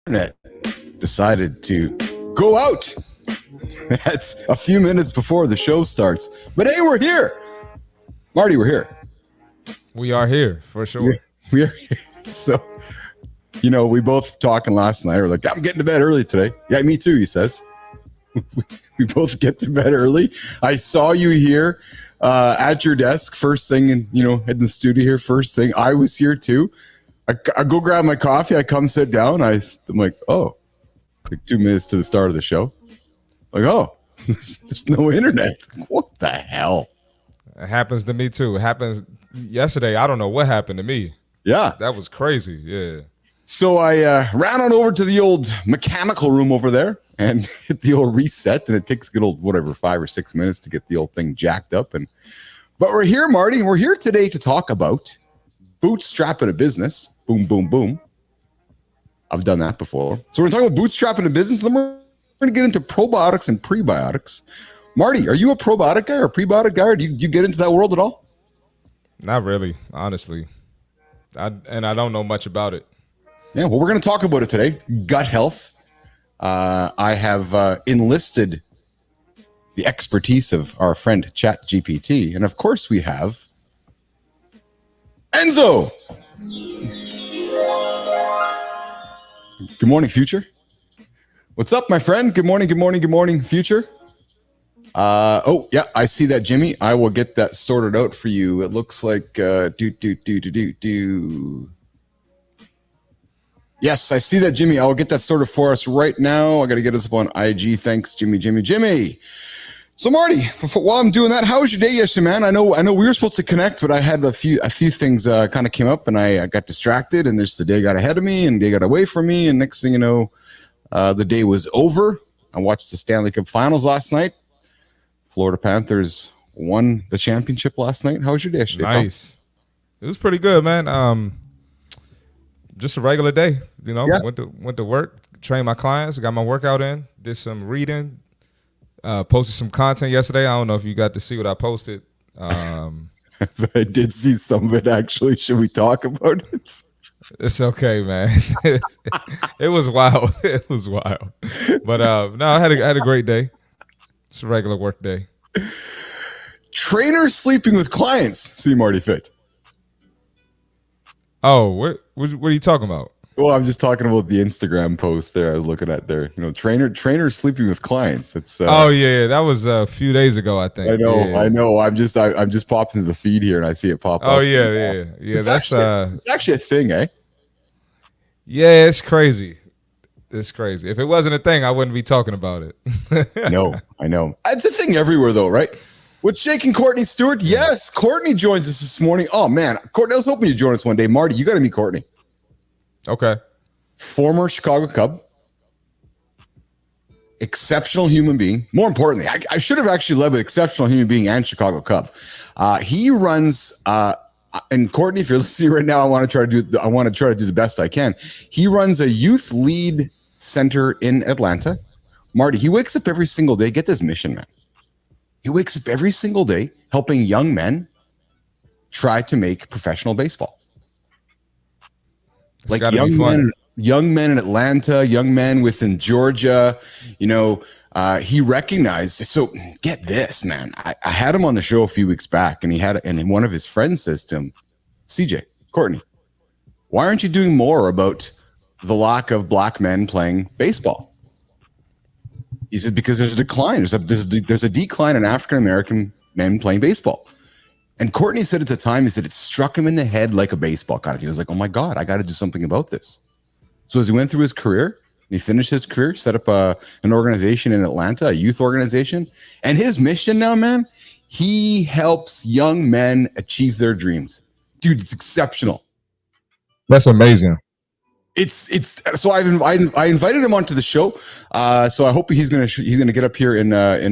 internet decided to go out. That's a few minutes before the show starts. But hey, we're here. Marty, we're here. We are here for sure. We're here. So, we both talking last night. We're like, I'm getting to bed early today. Yeah, me too, he says. We both get to bed early. I saw you here at your desk first thing, and in the studio here first thing. I was here too. I go grab my coffee. I come sit down. I'm like, oh, like 2 minutes to the start of the show. Like, oh, there's no internet. What the hell? It happens to me too. It happens yesterday. I don't know what happened to me. Yeah. That was crazy. Yeah. So I ran on over to the old mechanical room over there and hit the old reset. And it takes a good old, 5 or 6 minutes to get the old thing jacked up. But we're here, Marty. We're here today to talk about bootstrapping a business. Boom, boom, boom. I've done that before. So we're talking about bootstrapping a business. And then we're going to get into probiotics and prebiotics. Marty, are you a probiotic guy or a prebiotic guy? Or do you get into that world at all? Not really, honestly. I don't know much about it. Yeah, well, we're going to talk about it today. Gut health. I have enlisted the expertise of our friend ChatGPT. And of course we have Enzo. Good morning, Future. What's up, my friend? Good morning, Future. Oh, yeah, I see that, Jimmy. I will get that sorted out for you. It looks like Yes, I see that, Jimmy. I will get that sorted for us right now. I got to get us up on IG. Thanks, Jimmy. So, Marty, while I'm doing that, how was your day yesterday, man? I know we were supposed to connect, but I had a few things kind of came up, and I got distracted, and the day got ahead of me, and they got away from me, and next thing you know, the day was over. I watched the Stanley Cup Finals last night. Florida Panthers won the championship last night. How was your day yesterday? Nice. It was pretty good, man. Just a regular day, Yeah. Went to work, trained my clients, got my workout in, did some reading, posted some content yesterday. I don't know if you got to see what I posted. I did see some of it, actually. Should we talk about it? It's okay, man. It was wild. It was wild. But no, I had a great day. It's a regular work day. Trainers sleeping with clients. CMarty Fit. Oh, what are you talking about? Well, I'm just talking about the Instagram post there. I was looking at there. Trainers sleeping with clients. It's oh yeah, that was a few days ago, I think. I know. I'm just popping to the feed here and I see it pop up. Oh yeah. It's actually a thing, eh? Yeah, it's crazy. It's crazy. If it wasn't a thing, I wouldn't be talking about it. No, I know. It's a thing everywhere, though, right? What's shaking, Courtney Stewart? Yes, Courtney joins us this morning. Oh, man. Courtney, I was hoping you'd join us one day. Marty, you got to meet Courtney. Okay. Former Chicago Cub. Exceptional human being. More importantly, I should have actually led with exceptional human being and Chicago Cub. He runs... and Courtney, if you're listening right now, I want to try to do the best I can. He runs a youth lead center in Atlanta. Marty, he wakes up every single day. Get this mission, man. He wakes up every single day helping young men try to make professional baseball. Like young men in Atlanta, young men within Georgia. He recognized. So get this, man. I had him on the show a few weeks back, and one of his friends says to him, CJ, Courtney, why aren't you doing more about the lack of black men playing baseball? He said, because there's a decline. There's a decline in African-American men playing baseball. And Courtney said at the time, he said it struck him in the head like a baseball kind of thing. He was like, oh my God, I got to do something about this. So as he went through his career, he finished his career, set up an organization in Atlanta, a youth organization. And his mission now, man, he helps young men achieve their dreams. Dude, it's exceptional. That's amazing. So I invited him onto the show. So I hope he's gonna get up here in a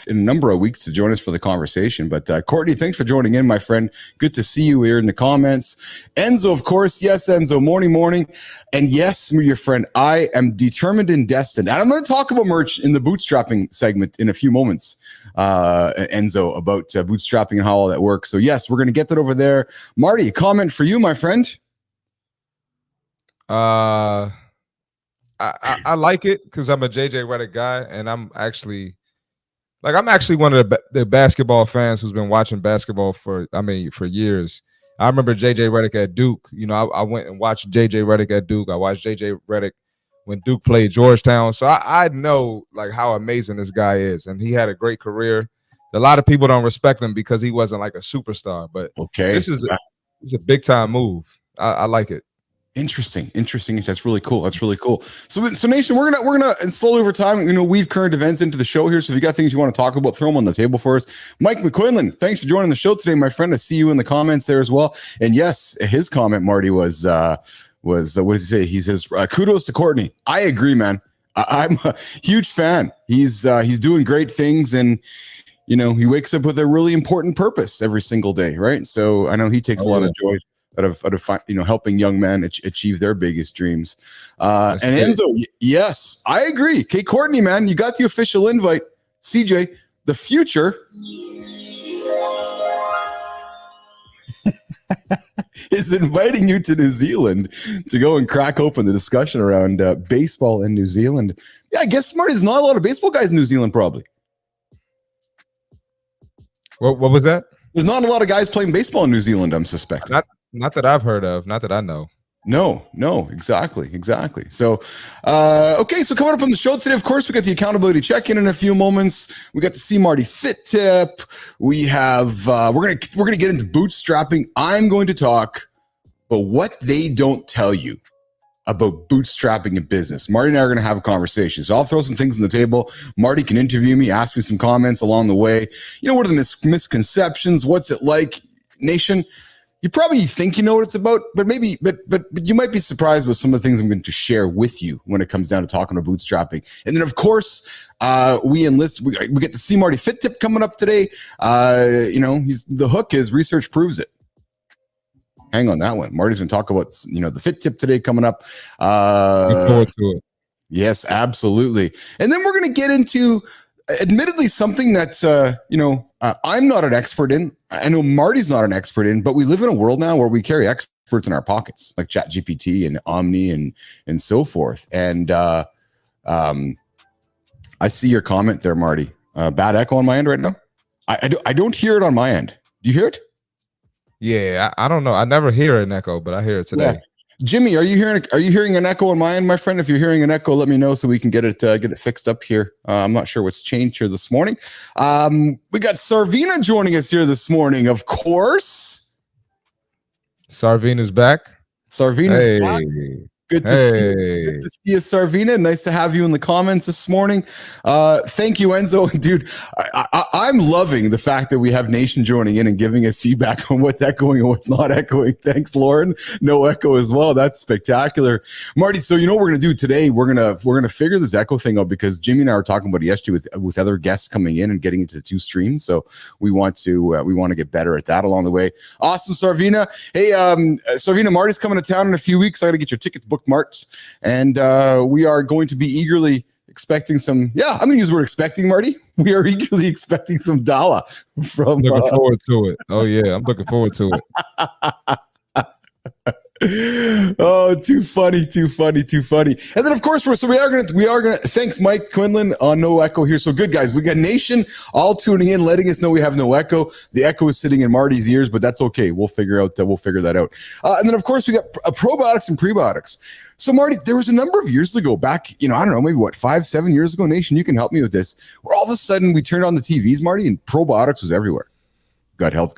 number of weeks to join us for the conversation. But Courtney, thanks for joining in, my friend. Good to see you here in the comments. Enzo, of course, yes, Enzo, morning, and yes, your friend. I am determined and destined, and I'm going to talk about merch in the bootstrapping segment in a few moments. Enzo, about bootstrapping and how all that works. So yes, we're going to get that over there. Marty, comment for you, my friend. I like it because I'm a JJ Redick guy, and I'm actually one of the basketball fans who's been watching basketball for years. I remember JJ Redick at Duke. I went and watched JJ Redick at Duke. I watched JJ Redick when Duke played Georgetown. So I know like how amazing this guy is, and he had a great career. A lot of people don't respect him because he wasn't like a superstar, but this is a big time move. I like it. Interesting. That's really cool. So Nation, we're gonna and slowly over time, weave current events into the show here. So if you got things you want to talk about, throw them on the table for us. Mike McQuinlan, thanks for joining the show today, my friend. I see you in the comments there as well. And yes, his comment, Marty, was what does he say? He says, kudos to Courtney. I agree, man. I'm a huge fan. He's doing great things, and he wakes up with a really important purpose every single day, right? So I know he takes a lot of joy out of helping young men achieve their biggest dreams. And Enzo, yes, I agree. Okay, Courtney, man, you got the official invite. CJ, the future is inviting you to New Zealand to go and crack open the discussion around baseball in New Zealand. Yeah, I guess there's not a lot of baseball guys in New Zealand, probably. What was that? There's not a lot of guys playing baseball in New Zealand, I'm suspecting. Not that I've heard of, not that I know. No, exactly. So, okay, so coming up on the show today, of course, we got the accountability check-in in a few moments. We got the CMarty Fit tip. We have, we're gonna get into bootstrapping. I'm going to talk about what they don't tell you about bootstrapping in business. Marty and I are going to have a conversation. So I'll throw some things on the table. Marty can interview me, ask me some comments along the way. What are the misconceptions? What's it like? Nation, you probably think you know what it's about, but you might be surprised with some of the things I'm going to share with you when it comes down to talking about bootstrapping. And then, of course, we get the CMarty Fit tip coming up today. The hook is research proves it. Hang on that one. Marty's going to talk about the Fit tip today coming up. Look forward to it. Yes, absolutely. And then we're going to get into, admittedly, something that's I'm not an expert in. I know Marty's not an expert in, but we live in a world now where we carry experts in our pockets, like ChatGPT and Omni and so forth. And I see your comment there, Marty. Bad echo on my end right now. I don't hear it on my end. Do you hear it? Yeah, I don't know. I never hear an echo, but I hear it today. Yeah. Jimmy, are you hearing an echo on my end, my friend? If you're hearing an echo, let me know so we can get it fixed up here. I'm not sure what's changed here this morning. We got Sarvina joining us here this morning, of course. Sarvina's back. Sarvina's back. Good to see you, Sarvina. Nice to have you in the comments this morning. Thank you, Enzo. Dude, I'm loving the fact that we have Nation joining in and giving us feedback on what's echoing and what's not echoing. Thanks, Lauren. No echo as well. That's spectacular. Marty, so what we're going to do today? We're going to figure this echo thing out because Jimmy and I were talking about it yesterday with other guests coming in and getting into the two streams. So we want to get better at that along the way. Awesome, Sarvina. Hey, Sarvina, Marty's coming to town in a few weeks. I got to get your tickets bookmarks, and we are going to be eagerly expecting some. Yeah, I'm going to use the word expecting, Marty. We are eagerly expecting some Dala from. Looking forward to it. Oh yeah, I'm looking forward to it. Oh, too funny. And then of course we are gonna thanks Mike Quinlan on no echo here. So good, guys. We got Nation all tuning in, letting us know we have no echo. The echo is sitting in Marty's ears, but that's okay. We'll figure that out. And then of course we got probiotics and prebiotics. So Marty, there was a number of years ago back, I don't know, maybe 5-7 years ago, Nation, you can help me with this, where all of a sudden we turned on the TVs, Marty, and probiotics was everywhere. Gut health.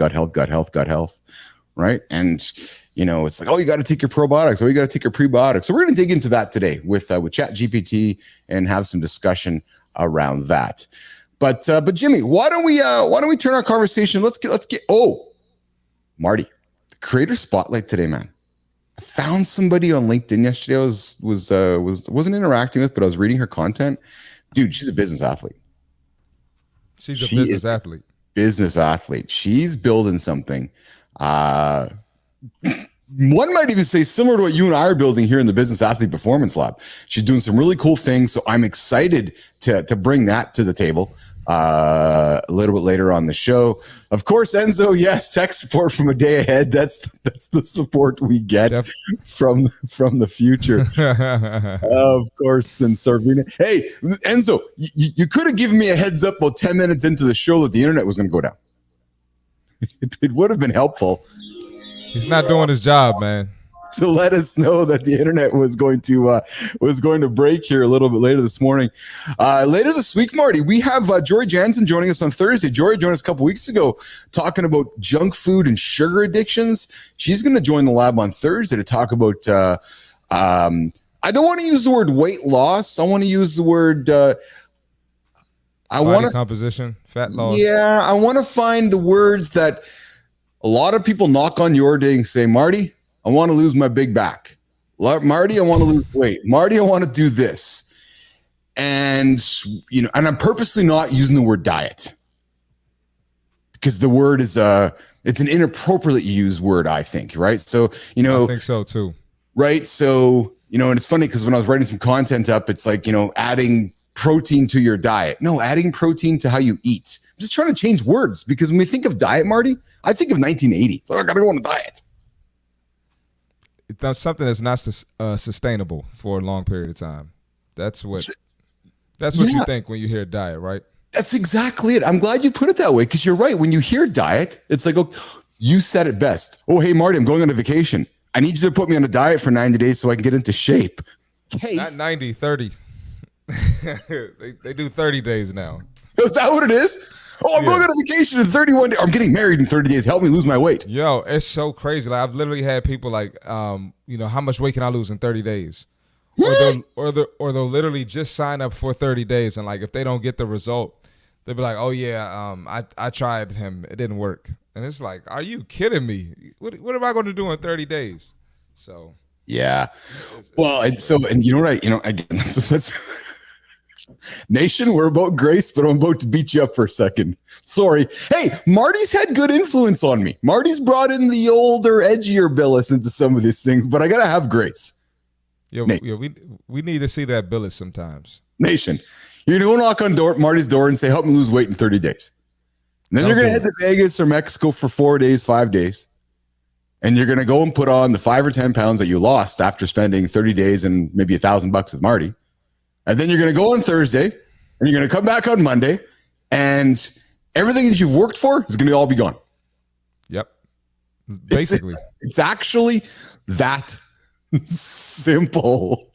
Right. And it's like, oh, you got to take your probiotics. Oh, you got to take your prebiotics. So we're going to dig into that today with ChatGPT and have some discussion around that. But Jimmy, why don't we turn our conversation? Let's get. Oh, Marty, the creator spotlight today, man. I found somebody on LinkedIn yesterday. I wasn't interacting with, but I was reading her content. Dude, she's a business athlete. She's a business athlete. Business athlete. She's building something. One might even say similar to what you and I are building here in the Business Athlete Performance Lab. She's doing some really cool things, so I'm excited to bring that to the table. a little bit later on the show. Of course, Enzo, yes, tech support from a day ahead. That's the support we get from the future. Of course, and Sarvina. Hey, Enzo, you could have given me a heads up about 10 minutes into the show that the internet was going to go down. It would have been helpful. He's not doing his job, man. To let us know that the internet was going to break here a little bit later this morning. Later this week, Marty, we have Jory Jansen joining us on Thursday. Jory joined us a couple weeks ago talking about junk food and sugar addictions. She's going to join the lab on Thursday to talk about. I don't want to use the word weight loss. I want to use the word. Body composition, fat loss. Yeah, I want to find the words that a lot of people knock on your day and say, Marty, I want to lose my big back. Marty, I want to lose weight. Marty, I want to do this. And, and I'm purposely not using the word diet because the word is, it's an inappropriately used word, I think, right? So, I think so too. Right. So, and it's funny because when I was writing some content up, it's like, adding protein to your diet. No, adding protein to how you eat. I'm just trying to change words because when we think of diet, Marty, I think of 1980. So I got to go on a diet. That's something that's not sustainable for a long period of time. That's what you think when you hear diet, right? That's exactly it. I'm glad you put it that way because you're right. When you hear diet, it's like, oh, you said it best. Oh, hey, Marty, I'm going on a vacation. I need you to put me on a diet for 90 days so I can get into shape. Okay. Not 90, 30. they do 30 days now. Is that what it is? Oh, I'm going on a vacation in 31 days. I'm getting married in 30 days. Help me lose my weight. Yo, it's so crazy. Like I've literally had people like, how much weight can I lose in 30 days? Or they'll literally just sign up for 30 days. And like, if they don't get the result, they'll be like, oh yeah, I tried him. It didn't work. And it's like, are you kidding me? What am I going to do in 30 days? So. Yeah. Well, and you know what again, that's Nation, we're about grace, but I'm about to beat you up for a second. Sorry. Hey, Marty's had good influence on me. Marty's brought in the older, edgier Bilous into some of these things, but I got to have grace. We need to see that Bilous sometimes. Nation, you're going to knock on Marty's door and say, help me lose weight in 30 days. And then you're going to head to Vegas or Mexico for 4 days, 5 days. And you're going to go and put on the 5 or 10 pounds that you lost after spending 30 days and maybe $1,000 with Marty. And then you're going to go on Thursday and you're going to come back on Monday and everything that you've worked for is going to all be gone. Yep. Basically. It's actually that simple.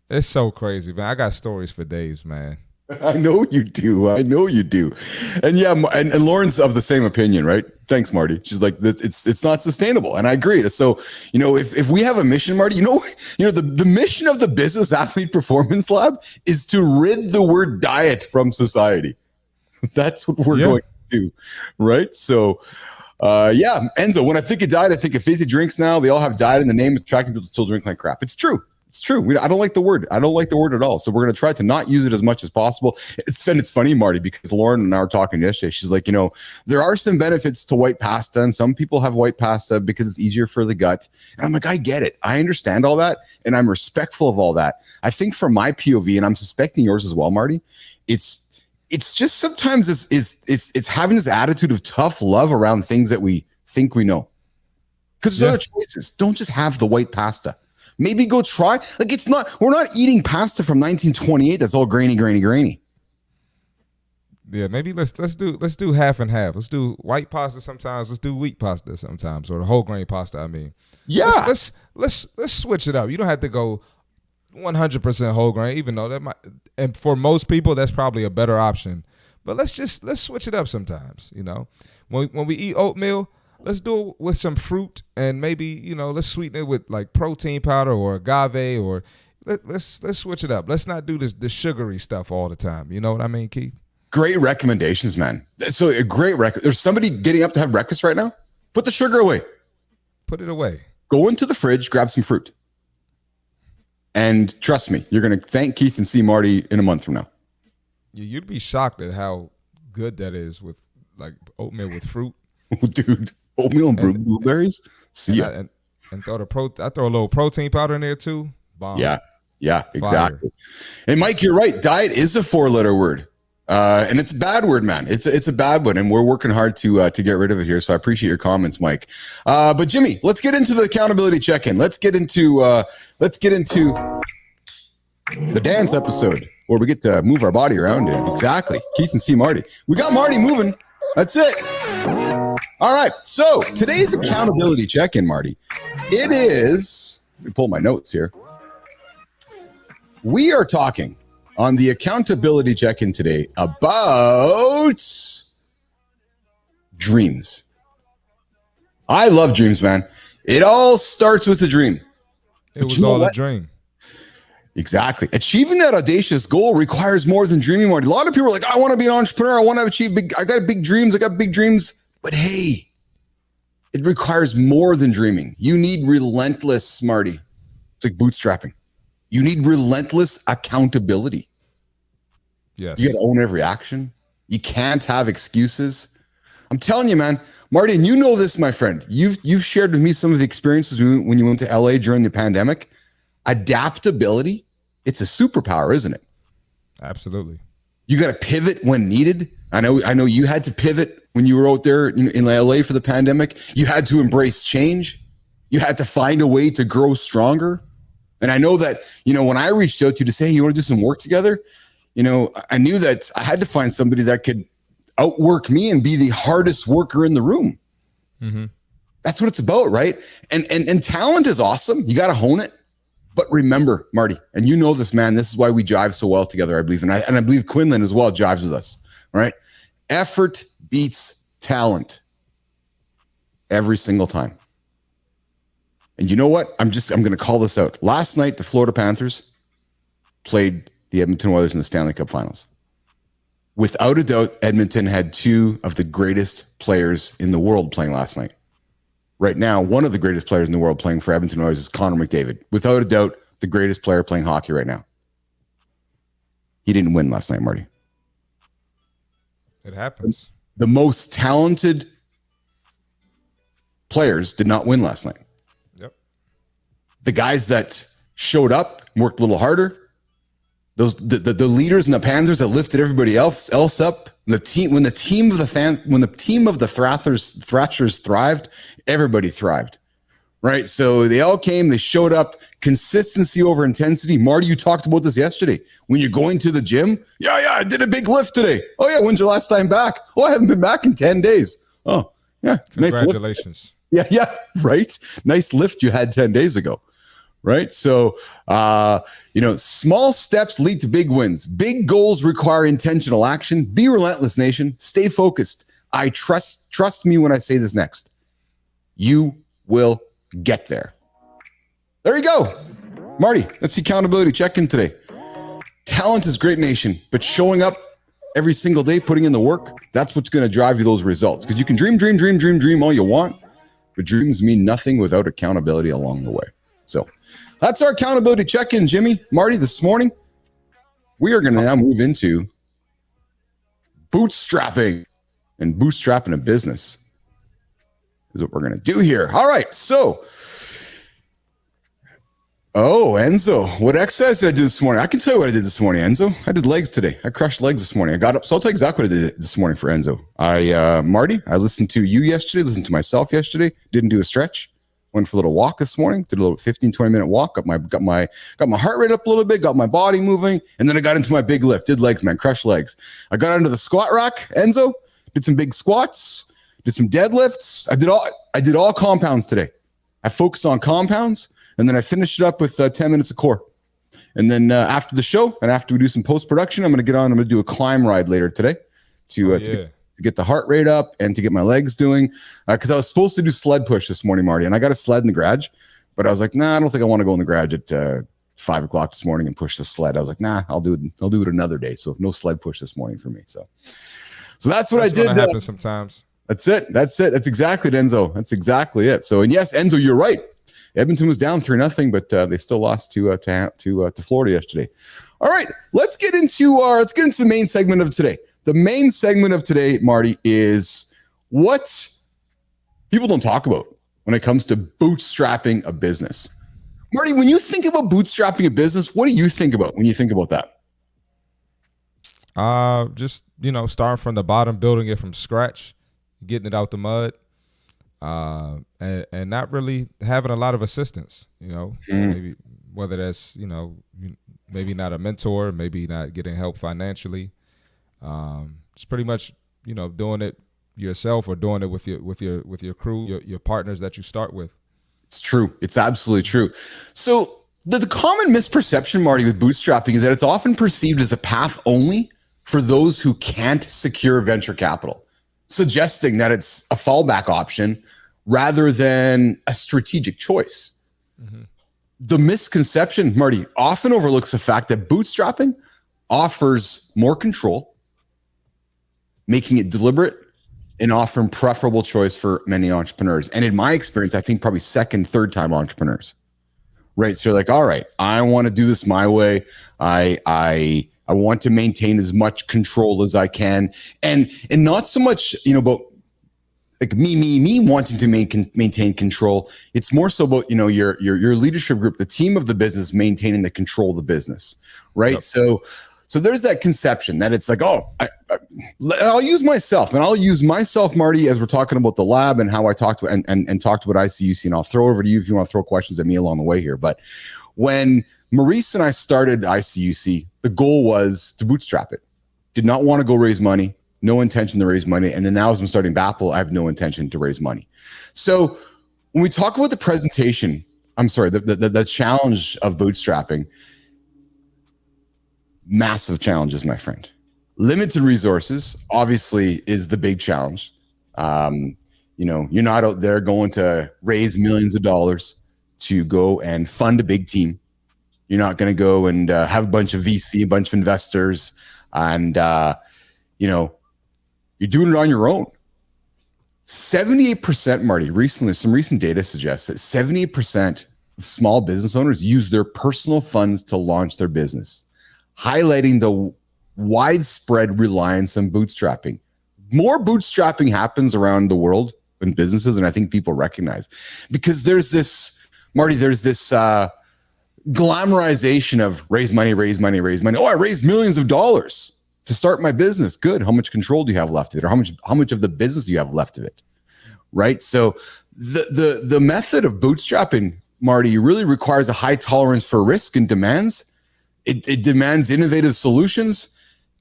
It's so crazy, man. I got stories for days, man. I know you do. And yeah, and Lauren's of the same opinion, right? Thanks, Marty. She's like, it's not sustainable. And I agree. So, if we have a mission, Marty, the mission of the Business Athlete Performance Lab is to rid the word diet from society. That's what we're going to do. Right. So, Enzo, when I think of diet, I think of fizzy drinks now. They all have diet in the name, attracting people to still drink like crap. It's true. It's true. I don't like the word. I don't like the word at all. So we're going to try to not use it as much as possible. It's funny, Marty, because Lauren and I were talking yesterday. She's like, there are some benefits to white pasta, and some people have white pasta because it's easier for the gut. And I'm like, I get it. I understand all that, and I'm respectful of all that. I think from my POV, and I'm suspecting yours as well, Marty, it's just sometimes it's having this attitude of tough love around things that we think we know. Because there's other choices. Don't just have the white pasta. Maybe go try. Like we're not eating pasta from 1928 that's all grainy. Yeah, maybe let's do half and half. Let's do white pasta sometimes. Let's do wheat pasta sometimes, or the whole grain pasta. I mean, yeah. Let's switch it up. You don't have to go 100% whole grain, even though that might. And for most people, that's probably a better option. But let's switch it up sometimes. When we eat oatmeal, let's do it with some fruit and maybe, let's sweeten it with like protein powder or agave, or let's switch it up. Let's not do the sugary stuff all the time. You know what I mean, Keith? Great recommendations, man. So a great record. There's somebody getting up to have breakfast right now. Put the sugar away. Put it away. Go into the fridge, grab some fruit. And trust me, you're going to thank Keith and CMarty in a month from now. You'd be shocked at how good that is with like oatmeal with fruit. Dude. Oatmeal and blueberries. See ya. And I throw a little protein powder in there too. Bomb. Yeah. Yeah, exactly. And Mike, you're right. Diet is a 4-letter word. And it's a bad word, man. It's a bad one, and we're working hard to get rid of it here. So I appreciate your comments, Mike. But Jimmy, let's get into the accountability check-in. Let's get into the dance episode where we get to move our body around. Exactly. Keith and CMarty. We got Marty moving. That's it. All right. So today's accountability check-in, Marty. It is. Let me pull my notes here. We are talking on the accountability check-in today about dreams. I love dreams, man. It all starts with a dream. It was all a dream. Exactly. Achieving that audacious goal requires more than dreaming, Marty. A lot of people are like, I want to be an entrepreneur. I want to achieve I got big dreams. But hey, it requires more than dreaming. You need relentless, Marty. It's like bootstrapping. You need relentless accountability. Yes. You got to own every action. You can't have excuses. I'm telling you, man, Marty, and you know this, my friend. You've shared with me some of the experiences when you went to LA during the pandemic. Adaptability, it's a superpower, isn't it? Absolutely. You got to pivot when needed. I know you had to pivot when you were out there in LA for the pandemic. You had to embrace change. You had to find a way to grow stronger. And I know that, when I reached out to you to say, hey, you want to do some work together? I knew that I had to find somebody that could outwork me and be the hardest worker in the room. Mm-hmm. That's what it's about, right? And talent is awesome. You got to hone it. But remember, Marty, and you know this, man, this is why we jive so well together, I believe. And I believe Quinlan as well jives with us, right? Effort beats talent every single time. And you know what? I'm going to call this out. Last night, the Florida Panthers played the Edmonton Oilers in the Stanley Cup Finals. Without a doubt, Edmonton had two of the greatest players in the world playing last night. Right now, one of the greatest players in the world playing for Edmonton Oilers is Connor McDavid. Without a doubt, the greatest player playing hockey right now. He didn't win last night, Marty. It happens. The most talented players did not win last night. Yep. The guys that showed up, worked a little harder, the leaders in the Panthers that lifted everybody else up. When the team of the Thrashers thrived, everybody thrived, right? So they all came, they showed up. Consistency over intensity. Marty, you talked about this yesterday. When you're going to the gym, yeah, I did a big lift today. Oh yeah, when's your last time back? Oh, I haven't been back in 10 days. Oh yeah, congratulations. Nice lift. Yeah, right. Nice lift you had 10 days ago. Right. So, small steps lead to big wins. Big goals require intentional action. Be relentless, nation. Stay focused. I trust me when I say this next. You will get there. There you go. Marty, that's the accountability check-in today. Talent is great, nation, but showing up every single day, putting in the work, that's what's going to drive you those results. Because you can dream all you want, but dreams mean nothing without accountability along the way. So that's our accountability check-in, Jimmy. Marty, this morning, we are going to now move into bootstrapping and bootstrapping a business is what we're going to do here. All right. So, Enzo, what exercise did I do this morning? I can tell you what I did this morning, Enzo. I did legs today. I crushed legs this morning. I got up. So I'll tell you exactly what I did this morning for Enzo. Marty, I listened to you yesterday, listened to myself yesterday, didn't do a stretch. Went for a little walk this morning, did a little 15, 20-minute walk, got my heart rate up a little bit, got my body moving, and then I got into my big lift, did legs, man, crushed legs. I got under the squat rack, Enzo, did some big squats, did some deadlifts. I did all compounds today. I focused on compounds, and then I finished it up with 10 minutes of core. And then after the show, and after we do some post-production, I'm going to do a climb ride later today to get the heart rate up and to get my legs doing. Because I was supposed to do sled push this morning, Marty, and I got a sled in the garage, but I was like, nah, I don't think I want to go in the garage at 5 o'clock this morning and push the sled. I was like, nah, I'll do it another day. So no sled push this morning for me. So that's what I did. That happens sometimes. That's it. That's exactly it, Enzo. That's exactly it. So, and yes, Enzo, you're right. Edmonton was down 3-0, but they still lost to Florida yesterday. All right, let's get into the main segment of today. The main segment of today, Marty, is what people don't talk about when it comes to bootstrapping a business. Marty, when you think about bootstrapping a business, what do you think about when you think about that? Just, starting from the bottom, building it from scratch, getting it out the mud, and not really having a lot of assistance, maybe whether that's, maybe not a mentor, maybe not getting help financially. It's pretty much, doing it yourself or doing it with your crew, your partners that you start with. It's true. It's absolutely true. So the common misperception, Marty, with bootstrapping is that it's often perceived as a path only for those who can't secure venture capital, suggesting that it's a fallback option rather than a strategic choice. Mm-hmm. The misconception, Marty, often overlooks the fact that bootstrapping offers more control, making it deliberate and often preferable choice for many entrepreneurs. And in my experience, I think probably second, third time entrepreneurs, right? So you're like, all right, I want to do this my way. I want to maintain as much control as I can. And not so much, about like me wanting to maintain control. It's more so about, your leadership group, the team of the business maintaining the control of the business, right? Yep. So there's that conception that it's like, I'll use myself, and I'll use myself, Marty, as we're talking about the lab and how I talked to and talked about ICUC, and I'll throw over to you if you want to throw questions at me along the way here. But when Maurice and I started ICUC, the goal was to bootstrap it. Did not want to go raise money, no intention to raise money. And then now as I'm starting BAPL, I have no intention to raise money. So when we talk about the challenge of bootstrapping, massive challenges, my friend. Limited resources, obviously, is the big challenge. You're not out there going to raise millions of dollars to go and fund a big team. You're not going to go and have a bunch of VC, a bunch of investors, and you're doing it on your own. 78%, Marty, some recent data suggests that 78% of small business owners use their personal funds to launch their business, highlighting the widespread reliance on bootstrapping. More bootstrapping happens around the world in businesses, and I think people recognize, because there's this, Marty, glamorization of raise money. Oh, I raised millions of dollars to start my business. Good. How much control do you have left of it? Or how much of the business do you have left of it? Right. So the method of bootstrapping, Marty, really requires a high tolerance for risk and demands. It demands innovative solutions,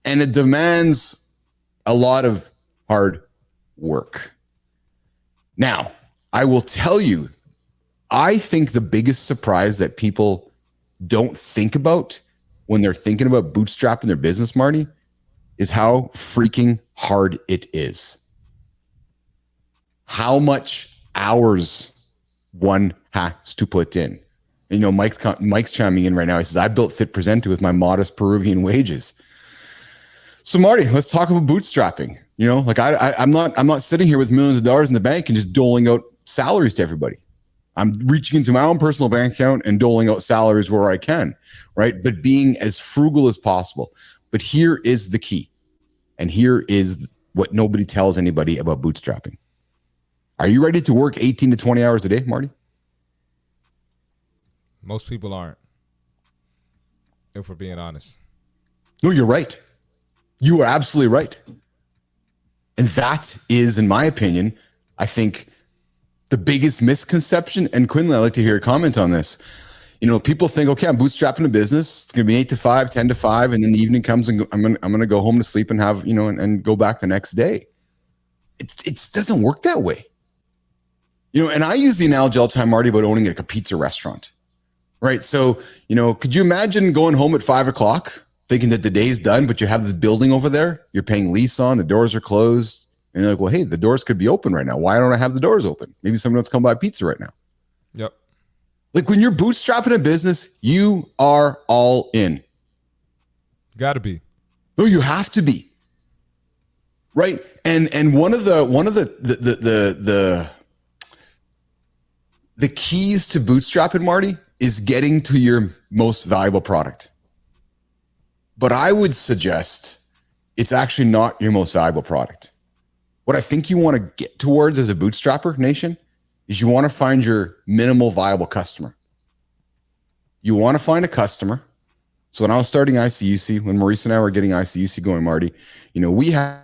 and it demands a lot of hard work. Now, I will tell you, I think the biggest surprise that people don't think about when they're thinking about bootstrapping their business, Marty, is how freaking hard it is. How much hours one has to put in. And, Mike's chiming in right now. He says, I built Fit Presenter with my modest Peruvian wages. So Marty, let's talk about bootstrapping. I'm not sitting here with millions of dollars in the bank and just doling out salaries to everybody. I'm reaching into my own personal bank account and doling out salaries where I can, right? But being as frugal as possible. But here is the key. And here is what nobody tells anybody about bootstrapping. Are you ready to work 18 to 20 hours a day, Marty? Most people aren't, if we're being honest. No, you're right. You are absolutely right. And that is, in my opinion, I think, the biggest misconception. And Quinlan, I'd like to hear a comment on this. People think, okay, I'm bootstrapping a business. It's going to be 8 to 5, 10 to 5. And then the evening comes and I'm going to go home to sleep and have, and go back the next day. It doesn't work that way. And I use the analogy all the time, Marty, about owning like a pizza restaurant, right? So, could you imagine going home at 5 o'clock thinking that the day's done, but you have this building over there, you're paying lease on, the doors are closed. And you're like, well, hey, the doors could be open right now. Why don't I have the doors open? Maybe someone else come buy pizza right now. Yep. Like when you're bootstrapping a business, you are all in. Got to be. No, you have to be. Right. And one of the keys to bootstrapping, Marty, is getting to your most valuable product. But I would suggest it's actually not your most valuable product. What I think you want to get towards as a bootstrapper nation is you want to find your minimal viable customer. You want to find a customer. So when I was starting ICUC, when Maurice and I were getting ICUC going, Marty, we had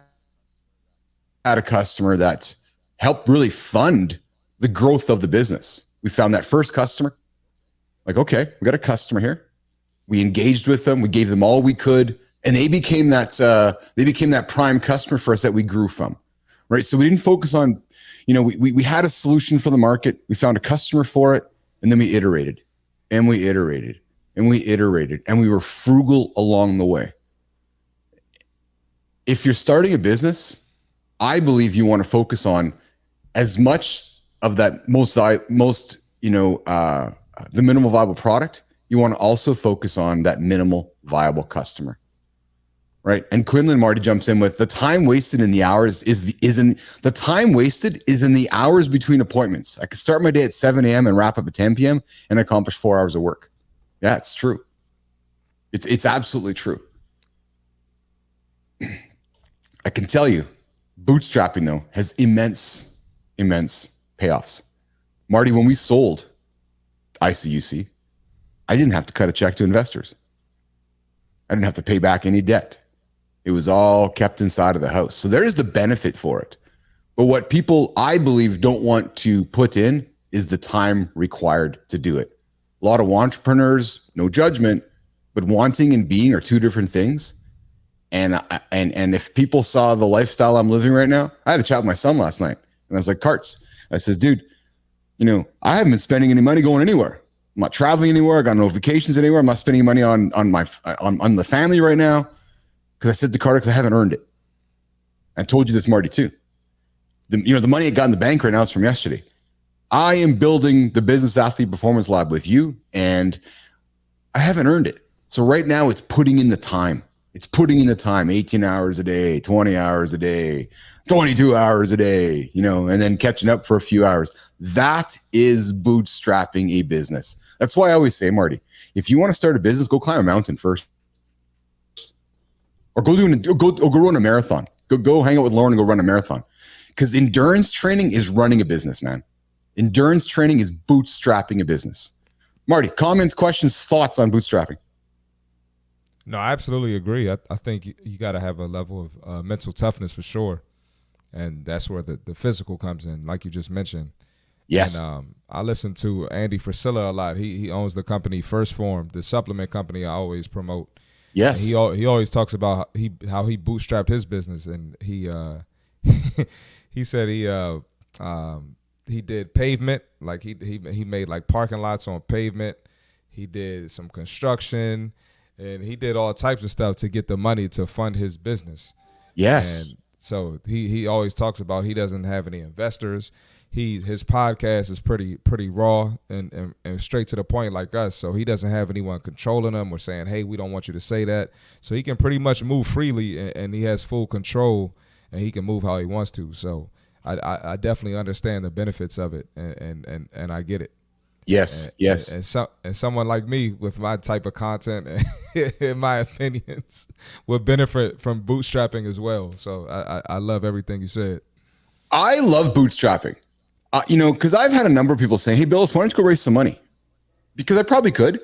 a customer that helped really fund the growth of the business. We found that first customer. Like, okay, we got a customer here. We engaged with them. We gave them all we could, and they became that prime customer for us that we grew from, right? So we didn't focus on, we had a solution for the market. We found a customer for it, and then we iterated, and we iterated, and we iterated, and we were frugal along the way. If you're starting a business, I believe you want to focus on as much of that the minimal viable product. You want to also focus on that minimal viable customer, right? And Quinlan Marty jumps in with the time wasted in the hours is in the hours between appointments. I could start my day at 7 a.m. and wrap up at 10 p.m. and accomplish 4 hours of work. Yeah, it's true. It's absolutely true. I can tell you, bootstrapping though has immense payoffs. Marty, when we sold ICUC, I didn't have to cut a check to investors. I didn't have to pay back any debt. It was all kept inside of the house. So there is the benefit for it. But what people, I believe, don't want to put in is the time required to do it. A lot of entrepreneurs, no judgment, but wanting and being are two different things. And if people saw the lifestyle I'm living right now, I had a chat with my son last night, and I was like, Carts, I says, dude, I haven't been spending any money going anywhere. I'm not traveling anywhere. I got no vacations anywhere. I'm not spending money on the family right now. Because I said to Carter, because I haven't earned it. I told you this, Marty, too. The money I got in the bank right now is from yesterday. I am building the Business Athlete Performance Lab with you, and I haven't earned it. So right now it's putting in the time. It's putting in the time, 18 hours a day, 20 hours a day, 22 hours a day, and then catching up for a few hours. That is bootstrapping a business. That's why I always say, Marty, if you want to start a business, go climb a mountain first. Or go run a marathon. Go hang out with Lauren and go run a marathon. Because endurance training is running a business, man. Endurance training is bootstrapping a business. Marty, comments, questions, thoughts on bootstrapping? No, I absolutely agree. I think you got to have a level of mental toughness for sure. And that's where the physical comes in, like you just mentioned. Yes. And I listen to Andy Frisella a lot. He owns the company First Form, the supplement company I always promote. Yes. And he always talks about how he bootstrapped his business, and he he said he did pavement, like he made like parking lots on pavement. He did some construction, and he did all types of stuff to get the money to fund his business. Yes. And so he always talks about he doesn't have any investors. His podcast is pretty raw and straight to the point like us. So he doesn't have anyone controlling him or saying, hey, we don't want you to say that. So he can pretty much move freely, and he has full control, and he can move how he wants to. So I definitely understand the benefits of it, and I get it. Yes, yes. And someone like me with my type of content, in my opinions, would benefit from bootstrapping as well. So I love everything you said. I love bootstrapping. Because I've had a number of people saying, hey, Bilous, why don't you go raise some money? Because I probably could.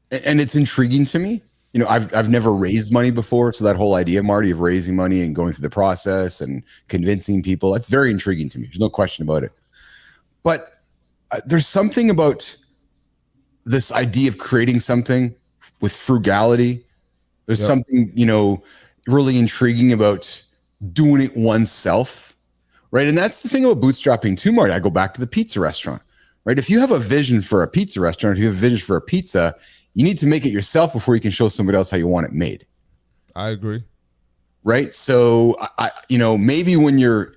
And it's intriguing to me. I've never raised money before. So that whole idea, Marty, of raising money and going through the process and convincing people, that's very intriguing to me. There's no question about it. But there's something about this idea of creating something with frugality. There's something, really intriguing about doing it oneself. Right. And that's the thing about bootstrapping too, Marty. I go back to the pizza restaurant, right? If you have a vision for a pizza restaurant, if you have a vision for a pizza, you need to make it yourself before you can show somebody else how you want it made. I agree. Right. So, maybe when you're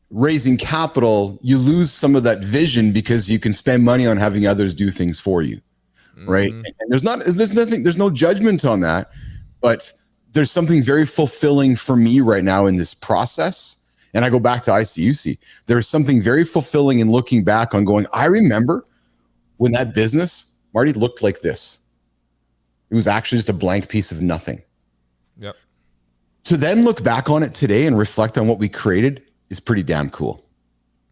raising capital, you lose some of that vision because you can spend money on having others do things for you. Right. And there's no judgment on that, but there's something very fulfilling for me right now in this process. And I go back to ICUC. There's something very fulfilling in looking back on going, I remember when that business, Marty, looked like this. It was actually just a blank piece of nothing. Yep. To then look back on it today and reflect on what we created is pretty damn cool.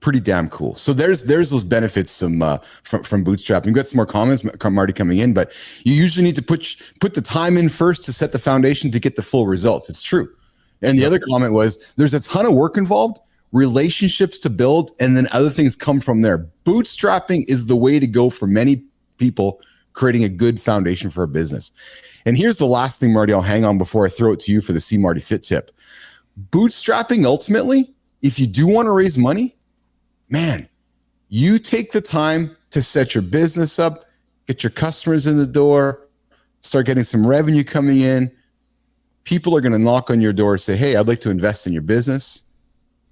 Pretty damn cool. So there's those benefits from bootstrapping. We've got some more comments, Marty, coming in, but you usually need to put the time in first to set the foundation to get the full results. It's true. And the other comment was there's a ton of work involved, relationships to build, and then other things come from there. Bootstrapping is the way to go for many people creating a good foundation for a business. And here's the last thing, Marty, I'll hang on before I throw it to you for the CMarty Fit tip. Bootstrapping, ultimately, if you do want to raise money, man, you take the time to set your business up, get your customers in the door, start getting some revenue coming in. People are going to knock on your door and say, hey, I'd like to invest in your business.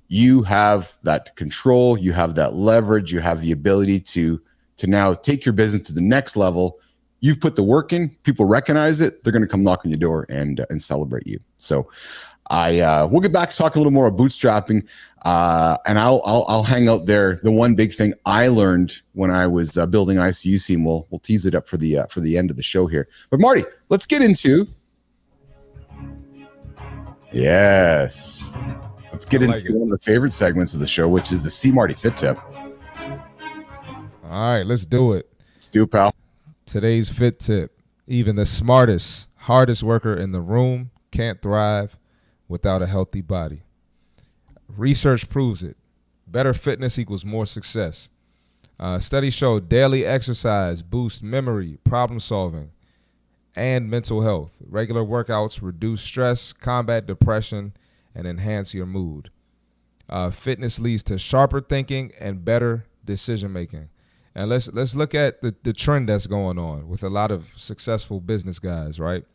You have that control, you have that leverage, you have the ability to now take your business to the next level. You've put the work in, people recognize it, they're going to come knock on your door and celebrate you. So we'll get back to talk a little more about bootstrapping, and I'll hang out there. The one big thing I learned when I was building ICUC, and we'll tease it up for the end of the show here. But Marty, let's get into let's get into one of the favorite segments of the show, which is the CMarty Fit tip. All right, let's do it. Let's do it, pal. Today's fit tip: even the smartest, hardest worker in the room can't thrive without a healthy body. Research proves it. Better fitness equals more success. Studies show daily exercise boosts memory, problem solving, and mental health. Regular workouts reduce stress, combat depression, and enhance your mood. Fitness leads to sharper thinking and better decision making. And let's look at the trend that's going on with a lot of successful business guys, right?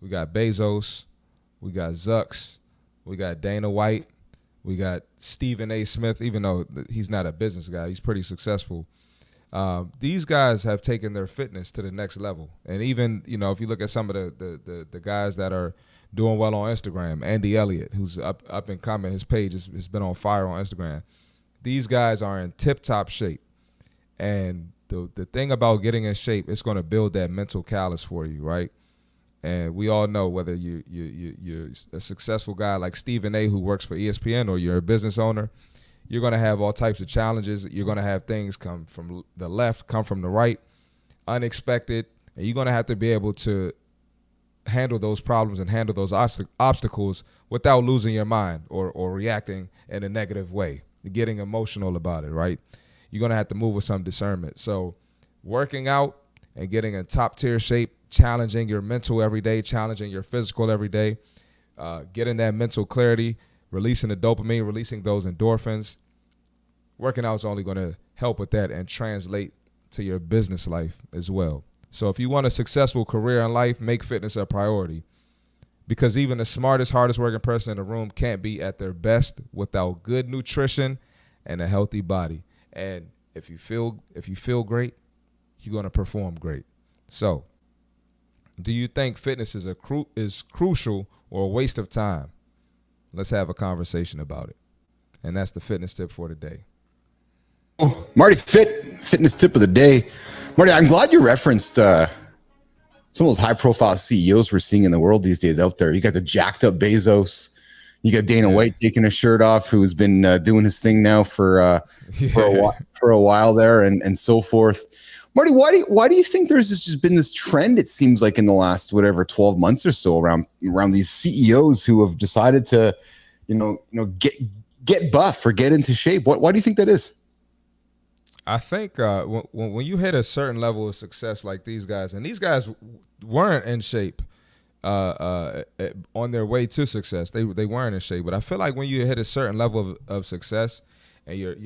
We got Bezos, we got Zucks, we got Dana White, we got Stephen A. Smith, even though he's not a business guy, he's pretty successful. These guys have taken their fitness to the next level. And even, if you look at some of the guys that are doing well on Instagram, Andy Elliott, who's up and coming, his page has been on fire on Instagram. These guys are in tip-top shape. And the thing about getting in shape, it's going to build that mental callus for you, right? And we all know whether you're a successful guy like Stephen A. who works for ESPN or you're a business owner, you're going to have all types of challenges. You're going to have things come from the left, come from the right, unexpected, and you're going to have to be able to handle those problems and handle those obstacles without losing your mind or reacting in a negative way, getting emotional about it, right? You're going to have to move with some discernment. So working out and getting in top-tier shape, challenging your mental every day, challenging your physical every day, getting that mental clarity, releasing the dopamine, releasing those endorphins. Working out is only going to help with that and translate to your business life as well. So if you want a successful career in life, make fitness a priority, because even the smartest, hardest working person in the room can't be at their best without good nutrition and a healthy body. And if you feel great, you're going to perform great. So do you think fitness is crucial or a waste of time? Let's have a conversation about it. And that's the fitness tip for today. Oh, Marty, fitness tip of the day. Marty, I'm glad you referenced some of those high-profile CEOs we're seeing in the world these days out there. You got the jacked-up Bezos. You got Dana White taking his shirt off, who's been doing his thing now for a while there, and so forth. Marty, why do you think there's just been this trend? It seems like in the last 12 months or so around these CEOs who have decided to, get buff or get into shape. Why do you think that is? I think when you hit a certain level of success like these guys, and these guys weren't in shape on their way to success, they weren't in shape. But I feel like when you hit a certain level of success, and you're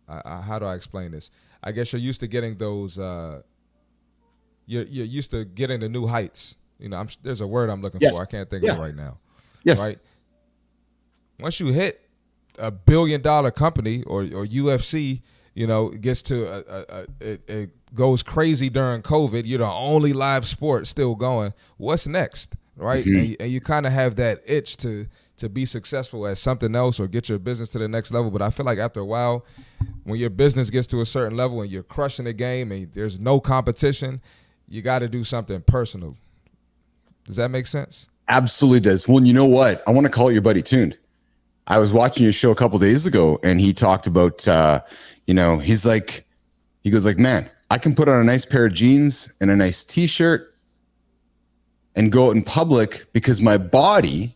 how do I explain this? I guess you're used to getting those. You're used to getting the new heights. There's a word I'm looking for. I can't think of it right now. Yes. Right. Once you hit $1 billion company or UFC, gets to it goes crazy during COVID. You're the only live sport still going. What's next, right? Mm-hmm. And you kind of have that itch to be successful at something else or get your business to the next level. But I feel like after a while, when your business gets to a certain level and you're crushing the game and there's no competition, you got to do something personal. Does that make sense? Absolutely does. Well, you know what? I want to call your buddy tuned. I was watching your show a couple days ago, and he talked about, he goes like, man, I can put on a nice pair of jeans and a nice t-shirt and go out in public because my body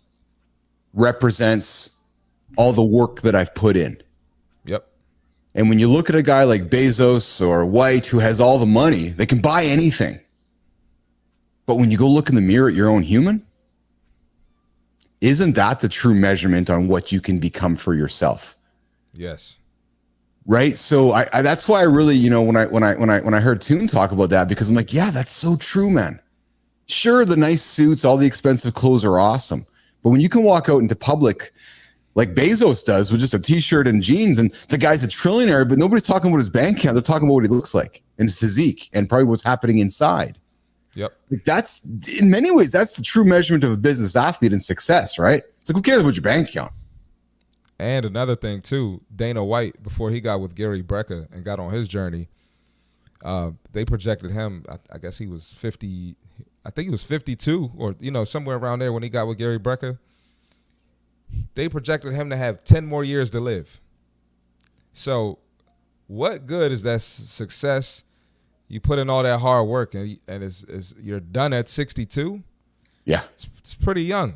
represents all the work that I've put in. Yep. And when you look at a guy like Bezos or White who has all the money, they can buy anything. But when you go look in the mirror at your own human, isn't that the true measurement on what you can become for yourself? Yes. Right. So I that's why I really, when I heard Toon talk about that, because I'm like, yeah, that's so true, man. Sure, the nice suits, all the expensive clothes are awesome. But when you can walk out into public like Bezos does with just a t-shirt and jeans, and the guy's a trillionaire, but nobody's talking about his bank account. They're talking about what he looks like and his physique and probably what's happening inside. Yep. Like that's, in many ways, that's the true measurement of a business athlete and success, right? It's like, who cares about your bank account? And another thing too, Dana White, before he got with Gary Brecka and got on his journey, they projected him, I guess he was 50, I think he was 52 or, somewhere around there when he got with Gary Brecka. They projected him to have 10 more years to live. So what good is that success? You put in all that hard work and you're done at 62? Yeah. It's pretty young.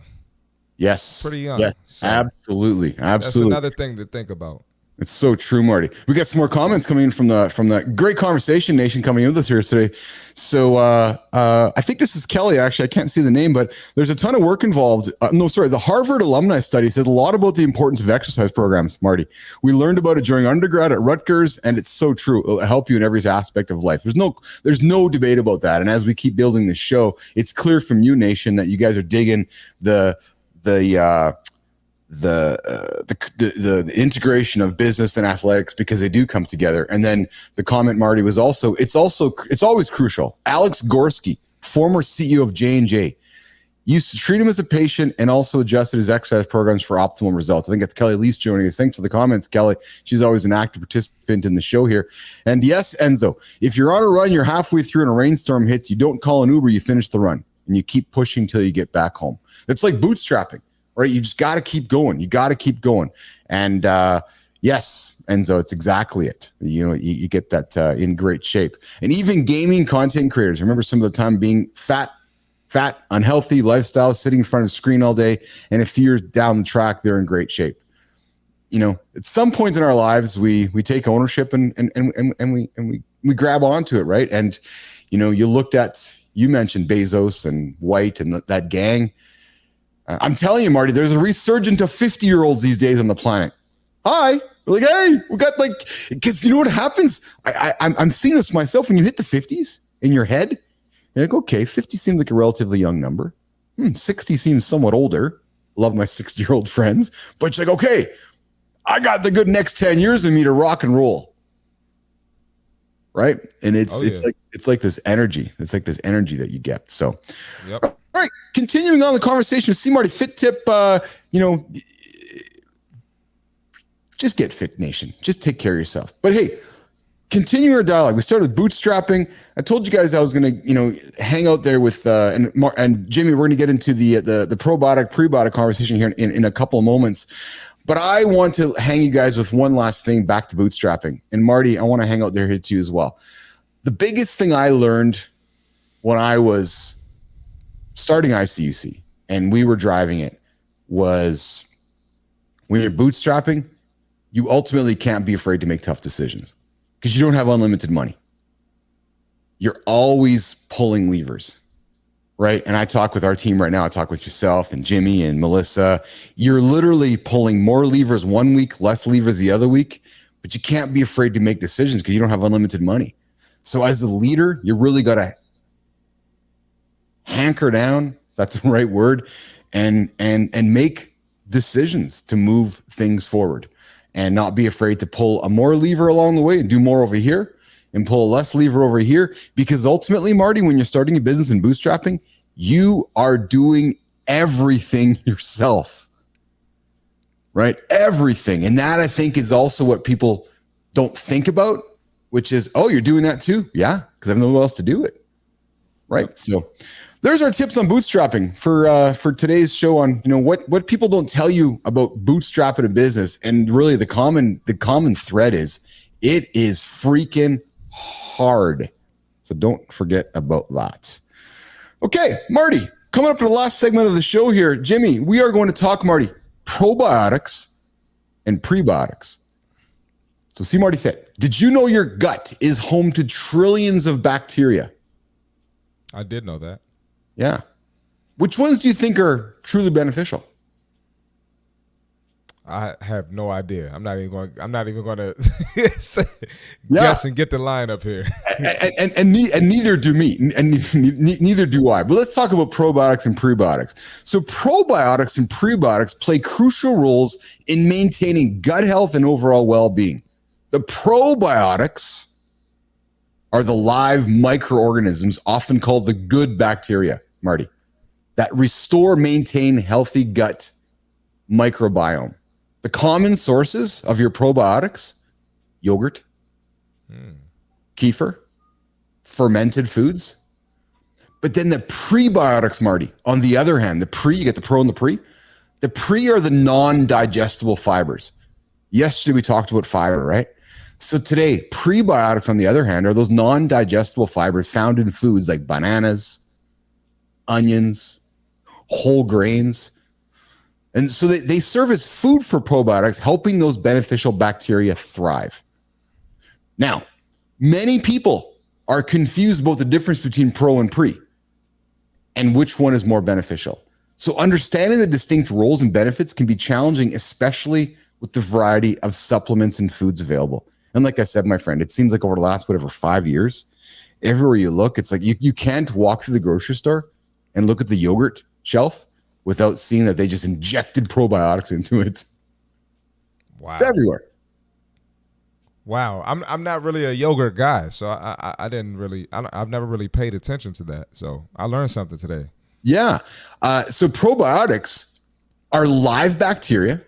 Yes. Pretty young. Yes. So absolutely. That's another thing to think about. It's so true, Marty. We got some more comments coming in from the great conversation nation coming in with us here today. So I think this is Kelly, actually. I can't see the name, but there's a ton of work involved. The Harvard alumni study says a lot about the importance of exercise programs, Marty. We learned about it during undergrad at Rutgers, and it's so true. It'll help you in every aspect of life. There's no debate about that. And as we keep building this show, it's clear from you, nation, that you guys are digging the integration of business and athletics, because they do come together. And then the comment, Marty, was it's always crucial. Alex Gorski, former CEO of J&J, used to treat him as a patient and also adjusted his exercise programs for optimal results. I think it's Kelly Lease joining us. Thanks for the comments, Kelly. She's always an active participant in the show here. And yes, Enzo, if you're on a run, you're halfway through and a rainstorm hits, you don't call an Uber, you finish the run and you keep pushing till you get back home. It's like bootstrapping. Right, you just got to keep going. You got to keep going, and yes, Enzo, it's exactly it. You get that in great shape. And even gaming content creators, I remember some of the time being fat, unhealthy lifestyle, sitting in front of a screen all day, and a few years down the track, they're in great shape. At some point in our lives, we take ownership and we grab onto it, right? And you mentioned Bezos and White and that gang. I'm telling you, Marty, there's a resurgence of 50-year-olds these days on the planet. Hi. We're like, hey, we got because you know what happens? I'm seeing this myself. When you hit the 50s in your head, you're like, okay, 50 seems like a relatively young number. 60 seems somewhat older. Love my 60-year-old friends. But you're like, okay, I got the good next 10 years of me to rock and roll. Right? And it's like this energy. It's like this energy that you get. So, yep. All right, continuing on the conversation, CMarty Fit tip, just get fit, nation. Just take care of yourself. But hey, continue our dialogue. We started with bootstrapping. I told you guys I was going to, hang out there with and Jimmy. We're going to get into the probiotic, prebiotic conversation here in a couple of moments. But I want to hang you guys with one last thing back to bootstrapping. And Marty, I want to hang out there here too as well. The biggest thing I learned when I was starting ICUC and we were driving it was, when you're bootstrapping, you ultimately can't be afraid to make tough decisions because you don't have unlimited money. You're always pulling levers, right? And I talk with our team right now. I talk with yourself and Jimmy and Melissa. You're literally pulling more levers one week, less levers the other week, but you can't be afraid to make decisions because you don't have unlimited money. So as a leader, you really got to hanker down, that's the right word, and make decisions to move things forward and not be afraid to pull a more lever along the way and do more over here and pull a less lever over here. Because ultimately, Marty, when you're starting a business and bootstrapping, you are doing everything yourself, right? Everything. And that, I think, is also what people don't think about, which is, oh, you're doing that too? Yeah, because I have nowhere else to do it. Right. So There's our tips on bootstrapping for today's show on, what people don't tell you about bootstrapping a business. And really the common thread is it is freaking hard. So don't forget about that. Okay, Marty, coming up to the last segment of the show here, Jimmy, we are going to talk, Marty, probiotics and prebiotics. So CMarty Fit, did you know your gut is home to trillions of bacteria? I did know that. Yeah. Which ones do you think are truly beneficial? I have no idea. I'm not even going to guess and get the line up here. and neither do me, and neither do I. But let's talk about probiotics and prebiotics. So probiotics and prebiotics play crucial roles in maintaining gut health and overall well-being. The probiotics are the live microorganisms, often called the good bacteria, Marty, that restore, maintain healthy gut microbiome. The common sources of your probiotics: yogurt, kefir, fermented foods. But then the prebiotics, Marty, on the other hand, you get the pro and the pre. The pre are the non-digestible fibers. Yesterday we talked about fiber, right? So today, prebiotics, on the other hand, are those non-digestible fibers found in foods like bananas, onions, whole grains. And so they serve as food for probiotics, helping those beneficial bacteria thrive. Now, many people are confused about the difference between pro and pre and which one is more beneficial. So understanding the distinct roles and benefits can be challenging, especially with the variety of supplements and foods available. And like I said, my friend, it seems like over the last, 5 years, everywhere you look, it's like you can't walk through the grocery store and look at the yogurt shelf without seeing that they just injected probiotics into it. Wow. It's everywhere. Wow. I'm not really a yogurt guy, so I've never really paid attention to that. So I learned something today. Yeah. So probiotics are live bacteria.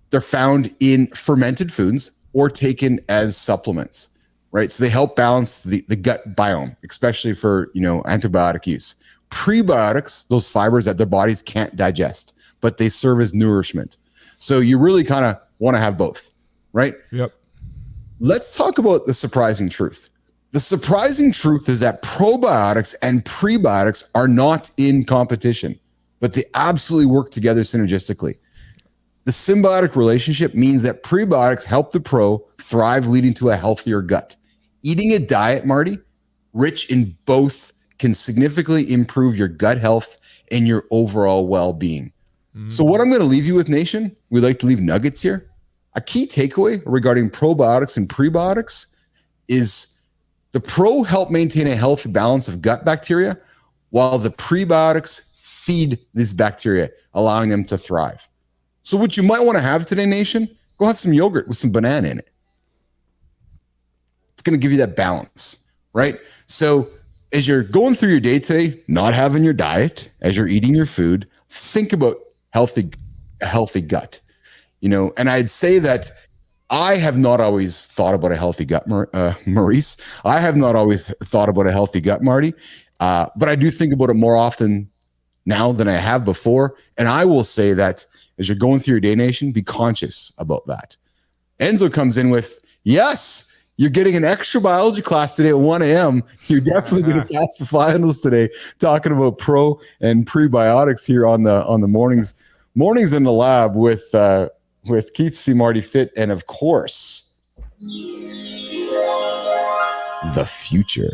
They're found in fermented foods or taken as supplements, right? So they help balance the gut biome, especially for, antibiotic use. Prebiotics, those fibers that their bodies can't digest, but they serve as nourishment. So you really kind of want to have both, right? Yep. Let's talk about the surprising truth. The surprising truth is that probiotics and prebiotics are not in competition, but they absolutely work together synergistically. The symbiotic relationship means that prebiotics help the pro thrive, leading to a healthier gut. Eating a diet, Marty, rich in both can significantly improve your gut health and your overall well-being. So what I'm going to leave you with, Nation, we like to leave nuggets here. A key takeaway regarding probiotics and prebiotics is the pro help maintain a healthy balance of gut bacteria, while the prebiotics feed these bacteria, allowing them to thrive. So what you might want to have today, Nation, go have some yogurt with some banana in it. It's going to give you that balance, right? So as you're going through your day today, not having your diet, as you're eating your food, think about a healthy gut. And I'd say that I have not always thought about a healthy gut, Maurice. I have not always thought about a healthy gut, Marty. But I do think about it more often now than I have before. And I will say that as you're going through your day, Nation, be conscious about that. Enzo comes in with, yes, you're getting an extra biology class today at 1 a.m. You're definitely going to pass the finals today, talking about pro and prebiotics here on the mornings in the lab with Keith CMarty Fit, and of course, the future.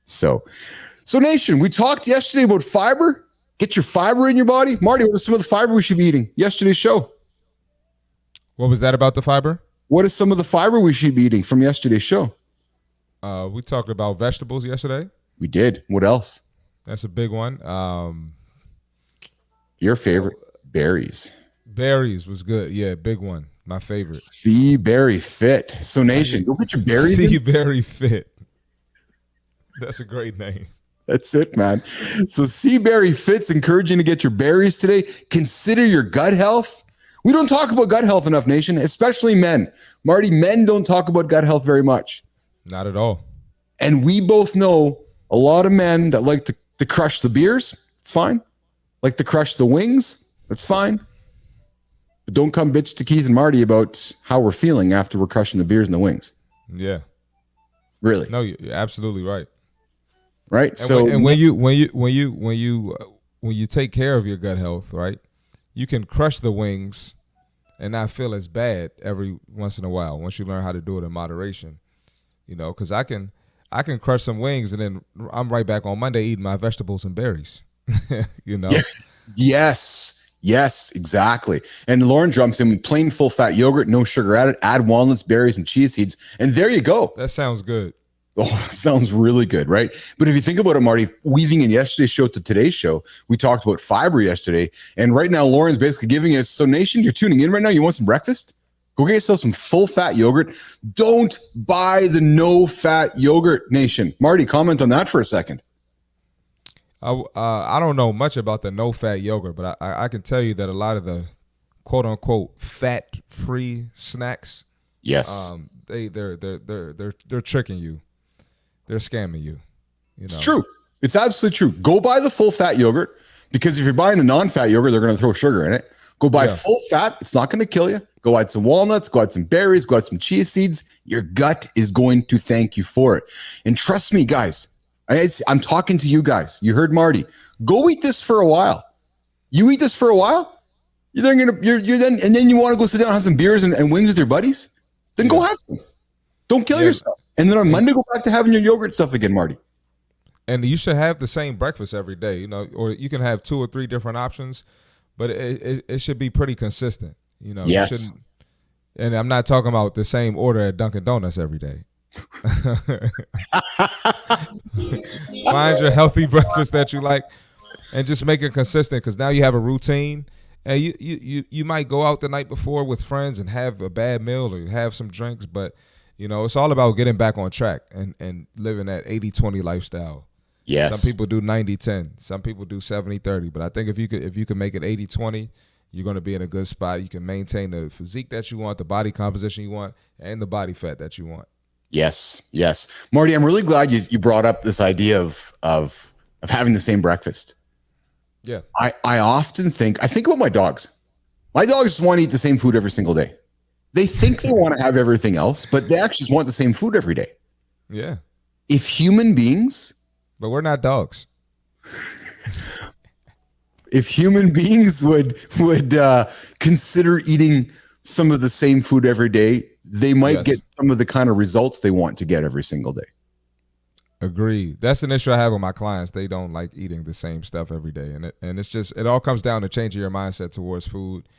So Nation, we talked yesterday about fiber. Get your fiber in your body. Marty, what is some of the fiber we should be eating? Yesterday's show. What was that about the fiber? What is some of the fiber we should be eating from yesterday's show? We talked about vegetables yesterday. We did. What else? That's a big one. Your favorite, berries. Berries was good. Yeah, big one. My favorite. CMarty Fit. So Nation, go get your berries. CMarty Fit. That's a great name. That's it, man. So CMarty Fit's encouraging to get your berries today. Consider your gut health. We don't talk about gut health enough, Nation, especially men. Marty, men don't talk about gut health very much. Not at all. And we both know a lot of men that like to to crush the beers, it's fine. Like to crush the wings, that's fine. But don't come bitch to Keith and Marty about how we're feeling after we're crushing the beers and the wings. Yeah. Really? No, you're absolutely right. Right. And so when you take care of your gut health, right, you can crush the wings and not feel as bad every once in a while once you learn how to do it in moderation. You know, because I can crush some wings and then I'm right back on Monday eating my vegetables and berries. You know. Yeah. Yes, exactly. And Lauren jumps in with plain full fat yogurt, no sugar added, add walnuts, berries, and chia seeds. And there you go. That sounds good. Oh, sounds really good, right? But if you think about it, Marty, weaving in yesterday's show to today's show, we talked about fiber yesterday. And right now, Lauren's basically giving us, so Nation, you're tuning in right now. You want some breakfast? Go get yourself some full fat yogurt. Don't buy the no fat yogurt, Nation. Marty, comment on that for a second. I don't know much about the no fat yogurt, but I can tell you that a lot of the quote unquote fat free snacks, yes, they're tricking you, they're scamming you. You know? It's true. It's absolutely true. Go buy the full fat yogurt, because if you're buying the non-fat yogurt, they're going to throw sugar in it. Go buy full fat. It's not going to kill you. Go add some walnuts, go add some berries, go add some chia seeds. Your gut is going to thank you for it. And trust me, guys, I'm talking to you guys. You heard Marty. Go eat this for a while. You eat this for a while, you're then you want to go sit down and have some beers and wings with your buddies. Then go have some. Don't kill yourself. And then on Monday, go back to having your yogurt stuff again, Marty. And you should have the same breakfast every day, you know, or you can have 2 or 3 different options, but it should be pretty consistent. You know, yes. You shouldn't, and I'm not talking about the same order at Dunkin' Donuts every day. Find your healthy breakfast that you like and just make it consistent, because now you have a routine. And you might go out the night before with friends and have a bad meal or have some drinks, but you know, it's all about getting back on track and living that 80-20 lifestyle. Yes. Some people do 90-10, some people do 70-30, but I think if you could make it 80-20, you're going to be in a good spot. You can maintain the physique that you want, the body composition you want, and the body fat that you want. Yes. Marty, I'm really glad you brought up this idea of having the same breakfast. Yeah. I often think about my dogs. My dogs just want to eat the same food every single day. They think they want to have everything else, but they actually just want the same food every day. Yeah. If human beings, but we're not dogs. If human beings would consider eating some of the same food every day, they might get some of the kind of results they want to get every single day. Agreed. That's an issue I have with my clients. They don't like eating the same stuff every day, and it's just, it all comes down to changing your mindset towards food,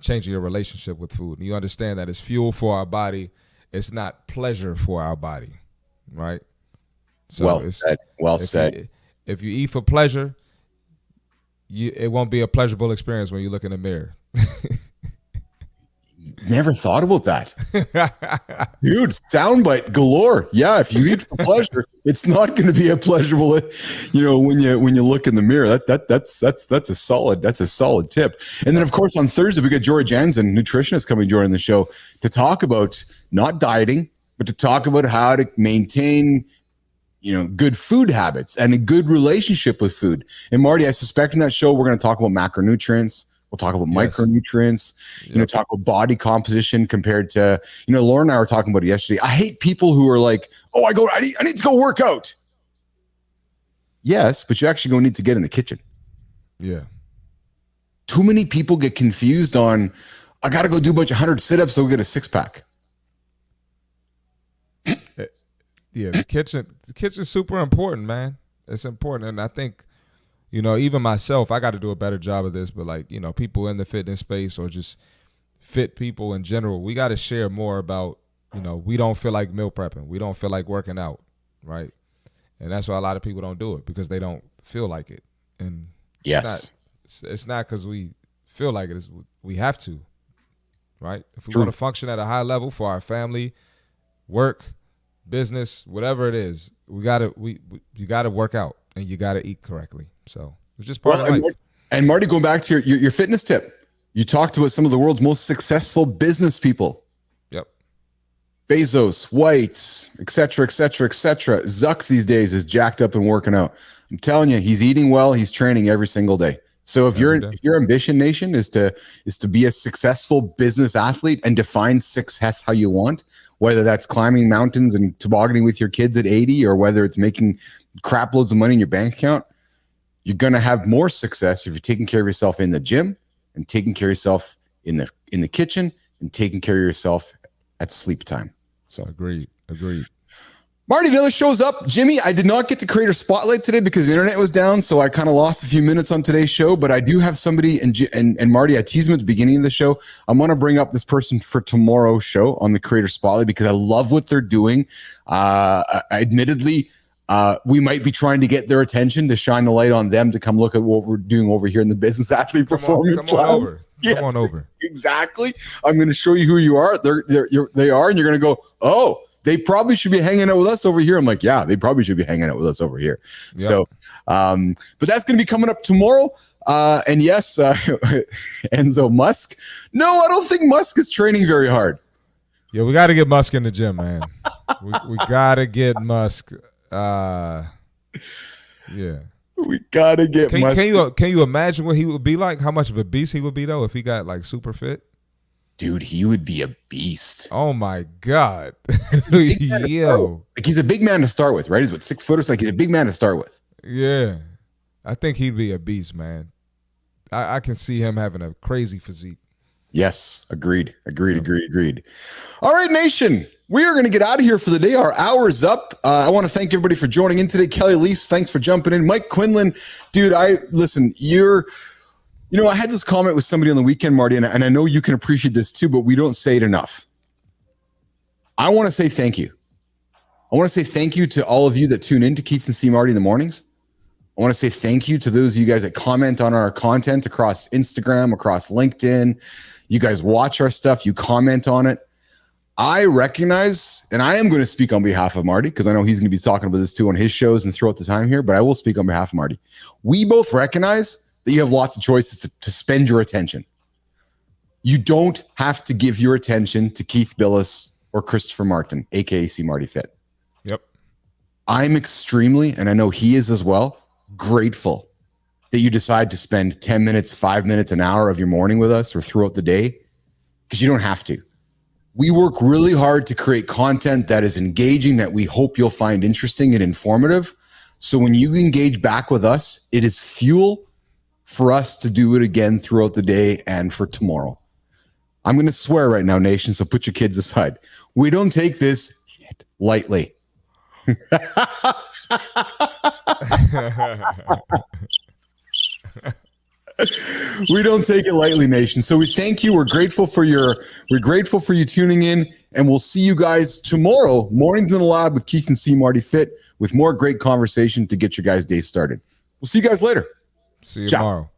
changing your relationship with food. And you understand that it's fuel for our body. It's not pleasure for our body, right? So well said. If you eat for pleasure, it won't be a pleasurable experience when you look in the mirror. Never thought about that. Dude, soundbite galore. Yeah, if you eat for pleasure, it's not going to be a pleasurable, you know, when you look in the mirror. That's a solid tip. And then of course on Thursday we got Jory Jansen, nutritionist, coming joining the show to talk about not dieting, but to talk about how to maintain, you know, good food habits and a good relationship with food. And Marty, I suspect in that show we're going to talk about macronutrients. We'll talk about micronutrients, you know, talk about body composition compared to, you know, Lauren and I were talking about it yesterday. I hate people who are like, oh, I need to go work out. Yes, but you actually going to need to get in the kitchen. Yeah. Too many people get confused on, I got to go do a bunch of 100 sit-ups so we get a 6-pack. Yeah, the kitchen's super important, man. It's important. And I think, you know, even myself, I got to do a better job of this, but like, you know, people in the fitness space or just fit people in general, we got to share more about, you know, we don't feel like meal prepping. We don't feel like working out, right? And that's why a lot of people don't do it, because they don't feel like it. And it's not because we feel like it. We have to, right? If we want to function at a high level for our family, work, business, whatever it is, you got to work out and you got to eat correctly. So it's just part of life. And Marty, going back to your fitness tip, you talked about some of the world's most successful business people. Yep. Bezos, Whites, etc., etc., etc. Zucks these days is jacked up and working out. I'm telling you, he's eating well. He's training every single day. So if your ambition, nation, is to be a successful business athlete and define success how you want, whether that's climbing mountains and tobogganing with your kids at 80, or whether it's making crap loads of money in your bank account, you're gonna have more success if you're taking care of yourself in the gym and taking care of yourself in the kitchen and taking care of yourself at sleep time. So agreed. Marty Bilous shows up. Jimmy, I did not get to Creator Spotlight today because the internet was down, so I kind of lost a few minutes on today's show, but I do have somebody, and Marty, I teased him at the beginning of the show. I'm going to bring up this person for tomorrow's show on the Creator Spotlight because I love what they're doing. Admittedly, we might be trying to get their attention to shine the light on them to come look at what we're doing over here in the Business Athlete Performance Lab. Come on over. Exactly. I'm going to show you who you are. They are, and you're going to go, oh, they probably should be hanging out with us over here. I'm like, yeah, they probably should be hanging out with us over here. Yep. So, but that's going to be coming up tomorrow. And yes, Enzo Musk. No, I don't think Musk is training very hard. Yeah, we got to get Musk in the gym, man. we got to get Musk. Yeah. We got to get Musk. Can you imagine what he would be like? How much of a beast he would be, though, if he got like super fit? Dude, he would be a beast. Oh my God. Yo. Like, he's a big man to start with, right? He's 6 footers. Like, he's a big man to start with. Yeah. I think he'd be a beast, man. I can see him having a crazy physique. Yes. Agreed. All right, nation. We are going to get out of here for the day. Our hour's up. I want to thank everybody for joining in today. Kelly Lease, thanks for jumping in. Mike Quinlan, dude, I had this comment with somebody on the weekend, Marty, and I know you can appreciate this too, but we don't say it enough. I want to say thank you. I want to say thank you to all of you that tune in to Keith and CMarty in the mornings. I want to say thank you to those of you guys that comment on our content across Instagram, across LinkedIn. You guys watch our stuff. You comment on it. I recognize, and I am going to speak on behalf of Marty because I know he's going to be talking about this too on his shows and throughout the time here, but I will speak on behalf of Marty. We both recognize that you have lots of choices to spend your attention. You don't have to give your attention to Keith Bilous or Christopher Martin, aka CMarty Fit. Yep. I'm extremely, and I know he is as well, grateful that you decide to spend 10 minutes, 5 minutes, an hour of your morning with us or throughout the day, because you don't have to. We work really hard to create content that is engaging, that we hope you'll find interesting and informative. So when you engage back with us, it is fuel for us to do it again throughout the day and for tomorrow. I'm going to swear right now, nation, so put your kids aside. We don't take this lightly. We don't take it lightly, nation. So we thank you. We're grateful for you tuning in, and we'll see you guys tomorrow, Mornings in the Lab with Keith and CMarty Fit, with more great conversation to get your guys' day started. We'll see you guys later. See you tomorrow.